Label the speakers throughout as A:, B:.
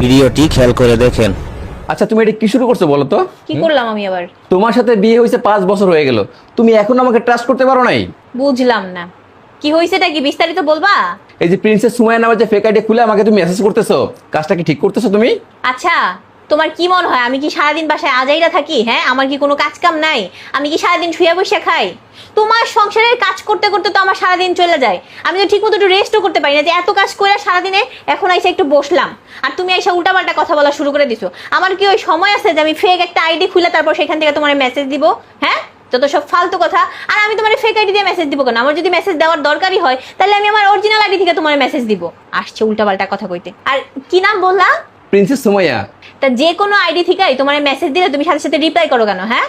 A: ভিডিওটি খেয়াল করে দেখেন।
B: আচ্ছা তুমি এটা কি শুরু করছো বলো তো?
C: কি করলাম আমি আবার?
B: তোমার সাথে বিয়ে হয়েছে 5 বছর হয়ে গেল, তুমি এখন আমাকে ট্রাস্ট করতে পারো নাই?
C: বুঝলাম না কি হয়েছেটা, কি বিস্তারিত বলবা?
B: এই যে প্রিন্সেস সুমাইয়া নামে যে ফেক আইডি খুলে আমাকে তুমি মেসেজ করতেছো, কাজটা কি ঠিক করতেছো তুমি?
C: আচ্ছা তোমার কি মনে হয় আমি কি সারাদিন বাসায় আজাইরা থাকি? হ্যাঁ, আমার কি কোনো কাজ কাম নাই? আমি কি সারাদিন শুয়ে বসে খাই? তোমার সংসারের কাজ করতে করতে তো আমার সারাদিন চলে যায়। আমি তো ঠিক মতো একটু রেস্টও করতে পারি না, যে এত কাজ করে সারাদিনে এখন আইসা একটু বসলাম আর তুমি আইসা উল্টাপাল্টা কথা বলা শুরু করে দিছো। আমার কি ওই সময় আছে যে আমি ফেক একটা আইডি খুলে তারপর সেখান থেকে তোমার মেসেজ দিব? হ্যাঁ, যত সব ফালতু কথা। আর আমি তোমার ফেক আইডি দিয়ে মেসেজ দিব কেন? আমার যদি মেসেজ দেওয়ার দরকারই হয় তাহলে আমি আমার অরিজিনাল আইডি থেকে তোমার মেসেজ দিব। আসছে উল্টাপাল্টা কথা কইতে। আর কি নাম বললা?
B: প্রিন্সেস সুমাইয়া।
C: তা যে কোনো আইডি থেকেই তোমার মেসেজ দিলে তুমি সাথে সাথে রিপ্লাই করো কেন? হ্যাঁ,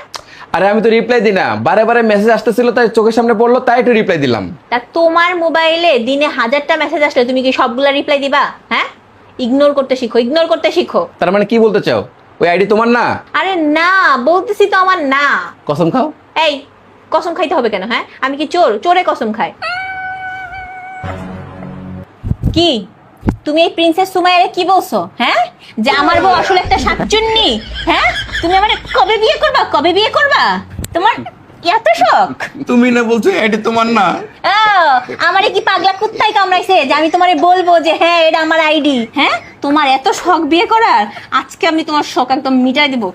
B: আরে আমি তো রিপ্লাই দিই না, বারে বারে মেসেজ আসতেছিল তাই চোখের সামনে পড়লো তাই একটু রিপ্লাই দিলাম।
C: তা তোমার মোবাইলে দিনে 1000টা মেসেজ আসলে তুমি কি সবগুলা রিপ্লাই দিবা? হ্যাঁ, ইগনোর করতে শিখো, ইগনোর করতে শিখো।
B: তার মানে কি বলতে চাও, ওই আইডি তোমার না?
C: আরে না, বলতেছি তো আমার না।
B: কসম খাও।
C: এই কসম খাইতে হবে কেন? হ্যাঁ, আমি কি চোর? চোরে কসম খায়? কি তুমি এই প্রিন্সেস সুমাইয়ারে কি বলছো? হ্যাঁ, যে আমার বউ আসলে একটা শাকচুন্নি? হ্যাঁ, তুমি আমারে কবে বিয়ে করবা? কবে বিয়ে করবা? তোমার এত শখ?
B: তুমি না বলছো আইডি তোমার না?
C: ও, আমারে কি পাগলা কুত্তায় কামড়াইছে যে আমি তোমারে বলবো যে হ্যাঁ এটা আমার আইডি? হ্যাঁ, তোমার এত শখ বিয়ে করার, আজকে আমি তোমার শখ একদম মিটাই দেবো।